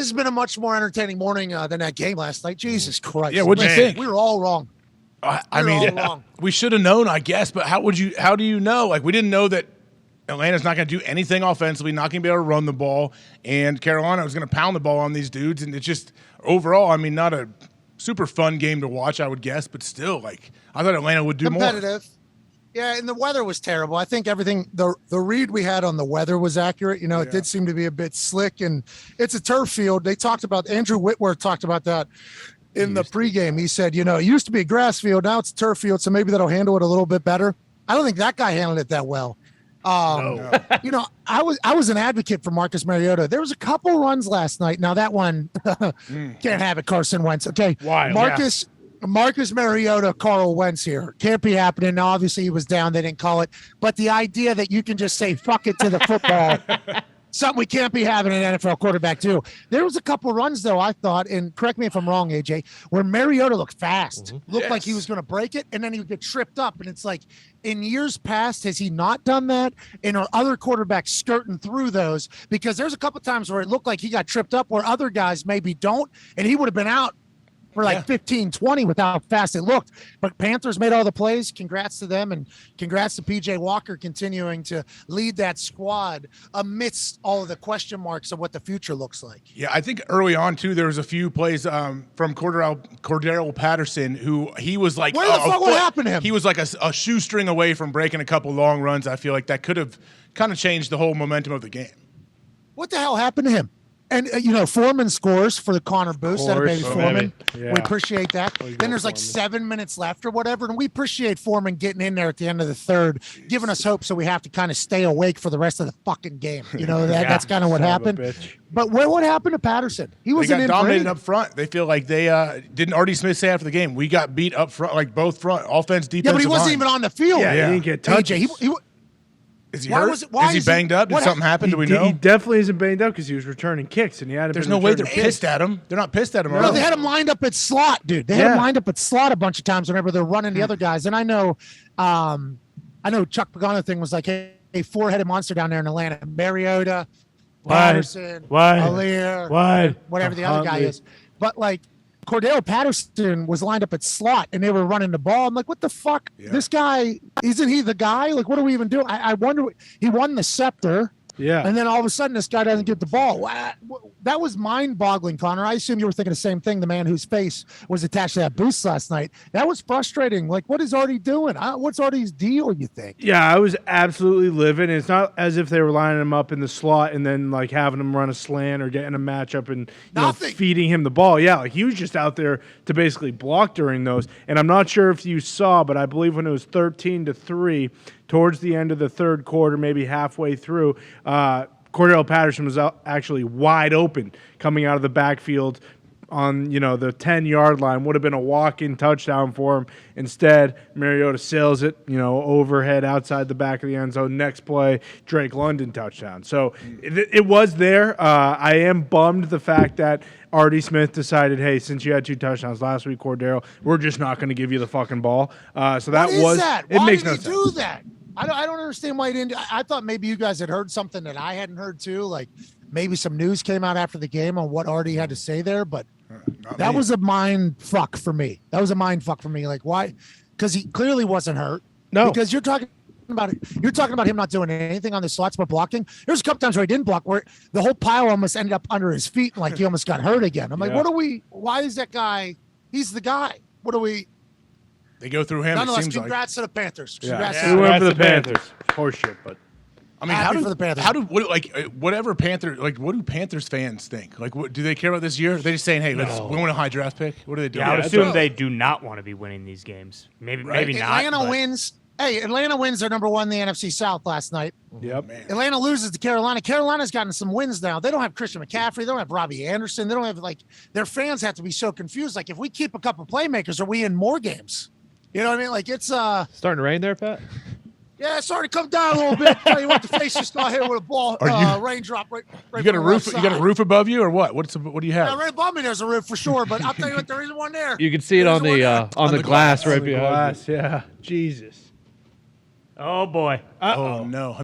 This has been a much more entertaining morning than that game last night. Jesus Christ. Yeah, what'd you think? We were all wrong. I mean, we should have known, I guess, but how do you know? Like, we didn't know that Atlanta's not going to do anything offensively, not going to be able to run the ball, and Carolina was going to pound the ball on these dudes, and it just, overall, I mean, not a super fun game to watch, I would guess, but still, like, I thought Atlanta would do competitive. more. Yeah, and the weather was terrible. I think everything, the read we had on the weather was accurate. You know, it did seem to be a bit slick, and it's a turf field. They talked about, Andrew Whitworth talked about that in the pregame. He said, you know, it used to be a grass field, now it's a turf field, so maybe that'll handle it a little bit better. I don't think that guy handled it that well. You know, I was an advocate for Marcus Mariota. There was a couple runs last night. Now that one, can't have it, Carson Wentz. Okay, why? Marcus Mariota, Carl Wentz here. Can't be happening. Now, obviously, he was down. They didn't call it. But the idea that you can just say, fuck it to the football, something we can't be having an NFL quarterback too. There was a couple runs, though, I thought, and correct me if I'm wrong, AJ, where Mariota looked fast. Looked like he was going to break it, and then he would get tripped up. And it's like, in years past, has he not done that? And are other quarterbacks skirting through those? Because there's a couple times where it looked like he got tripped up where other guys maybe don't, and he would have been out for like 15, 20 with how fast it looked. But Panthers made all the plays. Congrats to them, and congrats to PJ Walker continuing to lead that squad amidst all of the question marks of what the future looks like. Yeah, I think early on, too, there was a few plays from Cordarrelle Patterson, who he was like, what happened to him? He was like a shoestring away from breaking a couple long runs. I feel like that could have kind of changed the whole momentum of the game. What the hell happened to him? And, you know, Foreman scores for the Connor boost. That baby Foreman. Yeah. We appreciate that. Then there's like 7 minutes left or whatever. And we appreciate Foreman getting in there at the end of the third, giving us hope so we have to kind of stay awake for the rest of the fucking game. You know, that's kind of what happened. But what happened to Patterson? He wasn't in. They got dominated up front. They feel like they didn't Artie Smith say after the game, we got beat up front, like both front, offense, defense. Yeah, but he wasn't even on the field. Yeah, he didn't get touched. Is he hurt? Is he banged up? Did something happen? Do we know? He definitely isn't banged up because he was returning kicks, and he had. There's no way they're pissed at him. They're not pissed at him. No, they had him lined up at slot, dude. They had him lined up at slot a bunch of times whenever they're running the other guys. And I know Chuck Pagano thing was like, hey, four-headed monster down there in Atlanta. Mariota, Patterson, Alier, whatever the other guy is. But like, Cordarrelle Patterson was lined up at slot and they were running the ball. I'm like, what the fuck? Yeah. This guy, isn't he the guy? Like, what do we even do? I wonder, he won the scepter. Yeah. And then all of a sudden this guy doesn't get the ball. That was mind-boggling, Connor. I assume you were thinking the same thing, the man whose face was attached to that boost last night. That was frustrating. Like, what is Artie doing? What's Artie's deal, you think? Yeah, I was absolutely livid. It's not as if they were lining him up in the slot and then, like, having him run a slant or getting a matchup and feeding him the ball. Yeah, like, he was just out there to basically block during those. And I'm not sure if you saw, but I believe when it was 13-3, towards the end of the third quarter, maybe halfway through, Cordarrelle Patterson was actually wide open coming out of the backfield on, the 10-yard line. Would have been a walk-in touchdown for him. Instead, Mariota sails it, overhead outside the back of the end zone. Next play, Drake London touchdown. So it was there. I am bummed the fact that Artie Smith decided, hey, since you had 2 touchdowns last week, Cordarrelle, we're just not going to give you the fucking ball. So that was that? Why makes did he do that? I don't understand why he didn't. I thought maybe you guys had heard something that I hadn't heard too. Like maybe some news came out after the game on what Artie had to say there. But that was a mind fuck for me. Like why? Because he clearly wasn't hurt. No, because you're talking about him not doing anything on the slots but blocking. There's a couple times where he didn't block, where the whole pile almost ended up under his feet, and like he almost got hurt again. I'm like, why is that guy? He's the guy. What do we? They go through him. Nonetheless, it seems congrats to the Panthers. We went for the Panthers. Horseshit, but I mean, for the Panthers. What do Panthers fans think? Like, do they care about this year? Are they just saying, hey, we want a high draft pick? What are they doing? Yeah, I would assume they do not want to be winning these games. Maybe not. Atlanta wins. Hey, Atlanta wins their number 1 in the NFC South last night. Yep. Man. Atlanta loses to Carolina. Carolina's gotten some wins now. They don't have Christian McCaffrey. They don't have Robbie Anderson. They don't have, their fans have to be so confused. Like, if we keep a couple playmakers, are we in more games? You know what I mean? Like, it's starting to rain there, Pat? Yeah, it's starting to come down a little bit. Tell you what, the face just got hit with a ball, raindrop right. You got a roof? You got a roof above you, or what? What do you have? Yeah, right above me, there's a roof for sure. But I'll tell you what, there isn't one there. You can see it on the glass right behind. Yeah, Jesus. Oh boy. Oh no.